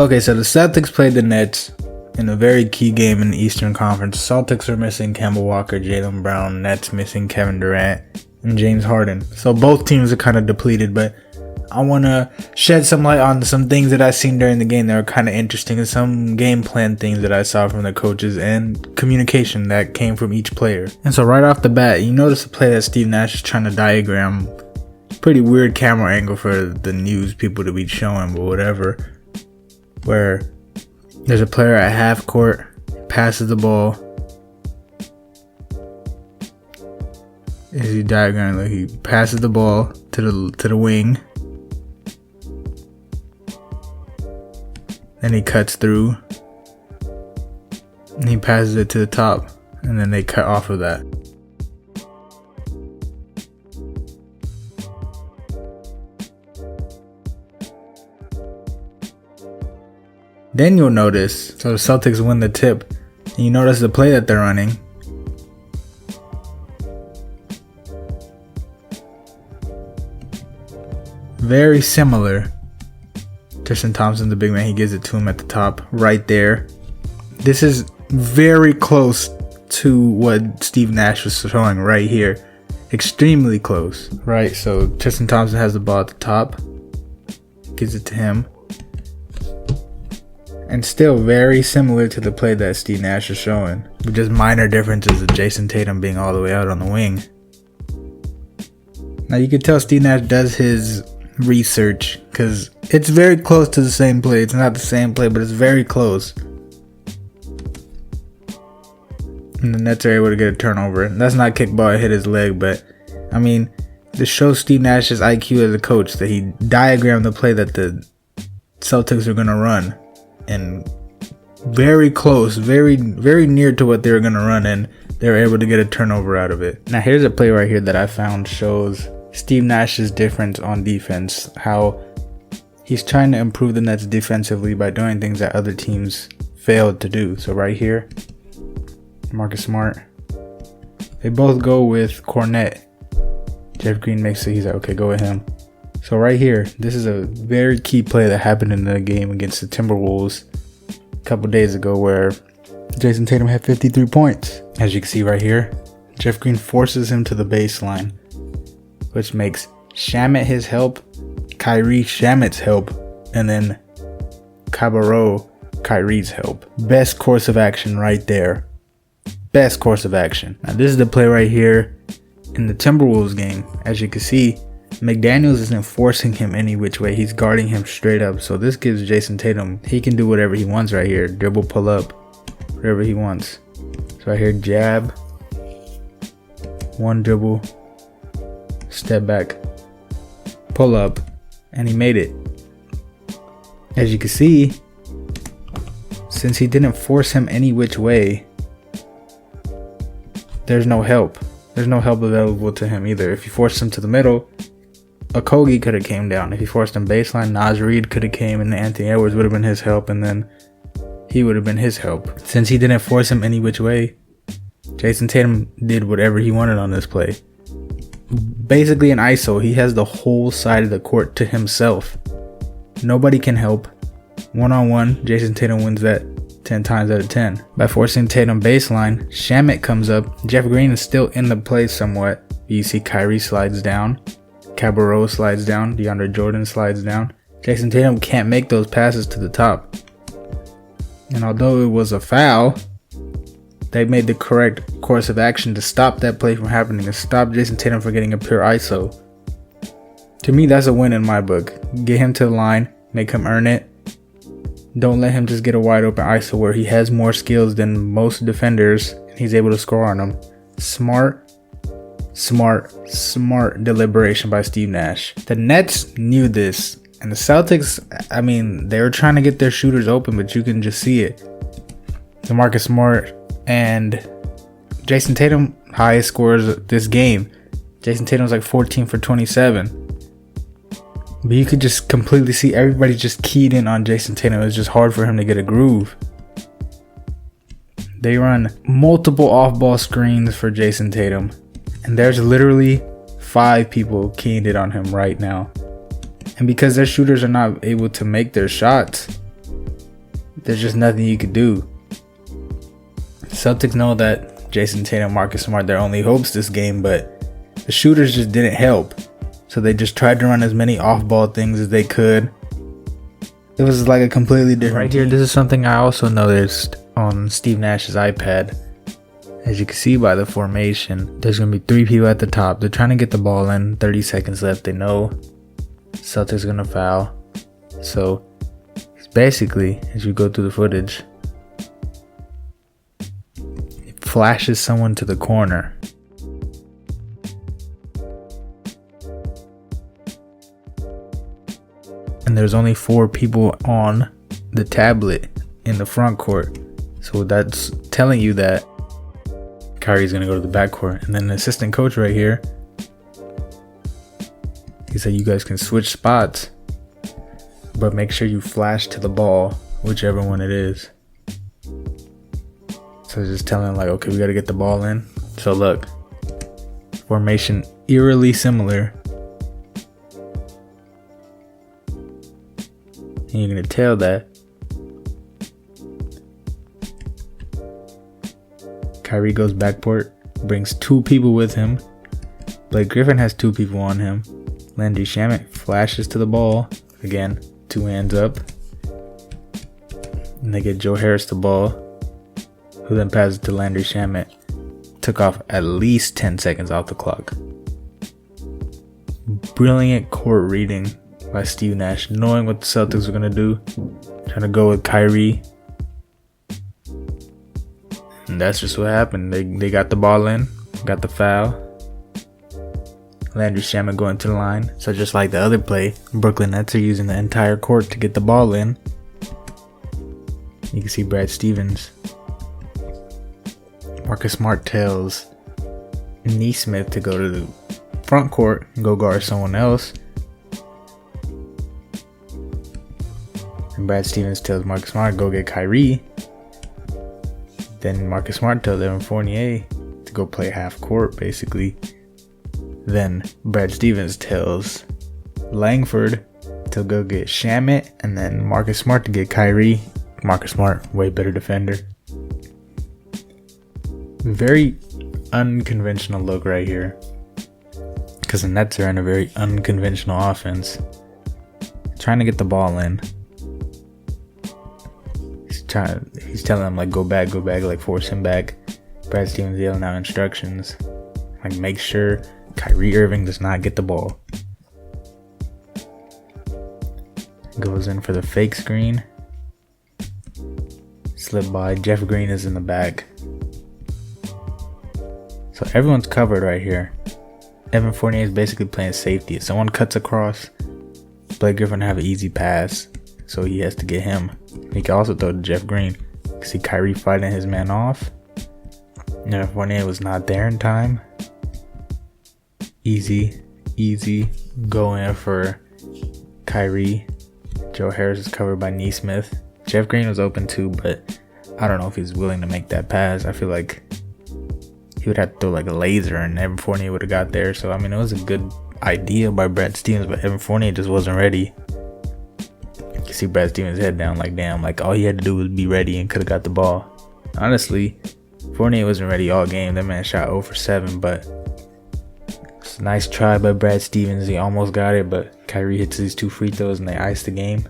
Okay, so the Celtics played the Nets in a very key game in the Eastern Conference. Celtics are missing Kemba Walker, Jaylen Brown, Nets missing Kevin Durant, and James Harden. So both teams are kind of depleted, but I want to shed some light on some things that I seen during the game that were kind of interesting, and some game plan things that I saw from the coaches and communication that came from each player. And so right off the bat, you notice a play that Steve Nash is trying to diagram. Pretty weird camera angle for the news people to be showing, but whatever. Where there's a player at half court, passes the ball. As he diagrammed, he passes the ball to the wing. Then he cuts through. And he passes it to the top. And then they cut off of that. Then you'll notice, so the Celtics win the tip, and you notice the play that they're running. Very similar. Tristan Thompson, the big man, he gives it to him at the top, right there. This is very close to what Steve Nash was showing right here. Extremely close. Right, so Tristan Thompson has the ball at the top. Gives it to him. And still very similar to the play that Steve Nash is showing. With just minor differences of Jayson Tatum being all the way out on the wing. Now you can tell Steve Nash does his research, because it's very close to the same play. It's not the same play, but it's very close. And the Nets are able to get a turnover. And that's not kickball, it hit his leg, but I mean, this shows Steve Nash's IQ as a coach, that he diagrammed the play that the Celtics are going to run. And very close, very near to what they were going to run, and they were able to get a turnover out of it. Now here's a play right here that I found shows Steve Nash's difference on defense, how he's trying to improve the Nets defensively by doing things that other teams failed to do. So right here, Marcus Smart, they both go with Cornette. Jeff Green makes it, he's like, okay, go with him. So right here, this is a very key play that happened in the game against the Timberwolves a couple days ago, where Jayson Tatum had 53 points. As you can see right here, Jeff Green forces him to the baseline, which makes Shamet his help, Kyrie Shamet's help, and then Cabarrot Kyrie's help. Best course of action right there. Best course of action. Now this is the play right here in the Timberwolves game. As you can see, McDaniels isn't forcing him any which way. He's guarding him straight up. So this gives Jayson Tatum, he can do whatever he wants right here. Dribble, pull up, whatever he wants. So right here, jab, one dribble, step back, pull up, and he made it. As you can see, since he didn't force him any which way, there's no help. There's no help available to him either. If you forced him to the middle, Okogie could have came down. If he forced him baseline, Naz Reid could have came, and Anthony Edwards would have been his help, and then he would have been his help. Since he didn't force him any which way, Jayson Tatum did whatever he wanted on this play. Basically an ISO, he has the whole side of the court to himself. Nobody can help. One-on-one, Jayson Tatum wins that 10 times out of 10. By forcing Tatum baseline, Shamet comes up. Jeff Green is still in the play somewhat. You see Kyrie slides down. Cabarrot slides down. DeAndre Jordan slides down. Jayson Tatum can't make those passes to the top. And although it was a foul, they made the correct course of action to stop that play from happening, to stop Jayson Tatum from getting a pure ISO. To me, that's a win in my book. Get him to the line, make him earn it. Don't let him just get a wide open ISO where he has more skills than most defenders and he's able to score on them. Smart deliberation by Steve Nash. The Nets knew this, and the Celtics, I mean, they were trying to get their shooters open, but you can just see it. DeMarcus Smart and Jayson Tatum, highest scorers this game. Jayson Tatum's like 14 for 27. But you could just completely see everybody just keyed in on Jayson Tatum. It was just hard for him to get a groove. They run multiple off-ball screens for Jayson Tatum. And there's literally 5 people keying it on him right now. And because their shooters are not able to make their shots, there's just nothing you could do. Celtics know that Jayson Tatum, Marcus Smart, their only hopes this game, but the shooters just didn't help. So they just tried to run as many off-ball things as they could. It was like a completely different right here. This is something I also noticed on Steve Nash's iPad. As you can see by the formation, there's going to be 3 people at the top. They're trying to get the ball in. 30 seconds left. They know Celtics going to foul. So basically, as you go through the footage, it flashes someone to the corner. And there's only 4 people on the tablet in the front court. So that's telling you that Kyrie's going to go to the backcourt. And then the assistant coach right here, he said you guys can switch spots, but make sure you flash to the ball, whichever one it is. So just telling him like, okay, we got to get the ball in. So look, formation eerily similar. And you're going to tell that Kyrie goes backcourt, brings 2 people with him. Blake Griffin has 2 people on him. Landry Shamet flashes to the ball. Again, 2 hands up. And they get Joe Harris the ball, who then passes to Landry Shamet. Took off at least 10 seconds off the clock. Brilliant court reading by Steve Nash, knowing what the Celtics were going to do. Trying to go with Kyrie. And that's just what happened. They got the ball in, got the foul. Landry Shamet going to the line. So just like the other play, Brooklyn Nets are using the entire court to get the ball in. You can see Brad Stevens. Marcus Smart tells Nesmith to go to the front court and go guard someone else. And Brad Stevens tells Marcus Smart, go get Kyrie. Then Marcus Smart tells Evan Fournier to go play half court, basically. Then Brad Stevens tells Langford to go get Shamet, and then Marcus Smart to get Kyrie. Marcus Smart, way better defender. Very unconventional look right here, because the Nets are in a very unconventional offense. Trying to get the ball in. He's telling him like go back, like force him back. Brad Stevens yelling out instructions like make sure Kyrie Irving does not get the ball. Goes in for the fake screen. Slip by. Jeff Green is in the back. So everyone's covered right here. Evan Fournier is basically playing safety. If someone cuts across, Blake Griffin have an easy pass, so he has to get him. He can also throw to Jeff Green. You can see Kyrie fighting his man off. Evan Fournier was not there in time. Easy go in for Kyrie. Joe Harris is covered by Nesmith. Jeff Green was open too, but I don't know if he's willing to make that pass. I feel like he would have to throw like a laser and Evan Fournier would have got there. So, I mean, it was a good idea by Brad Stevens, but Evan Fournier just wasn't ready. You can see Brad Stevens' head down like, damn, like all he had to do was be ready and could have got the ball. Honestly, Fournier wasn't ready all game. That man shot 0 for 7, but it's a nice try by Brad Stevens. He almost got it, but Kyrie hits these 2 free throws and they ice the game.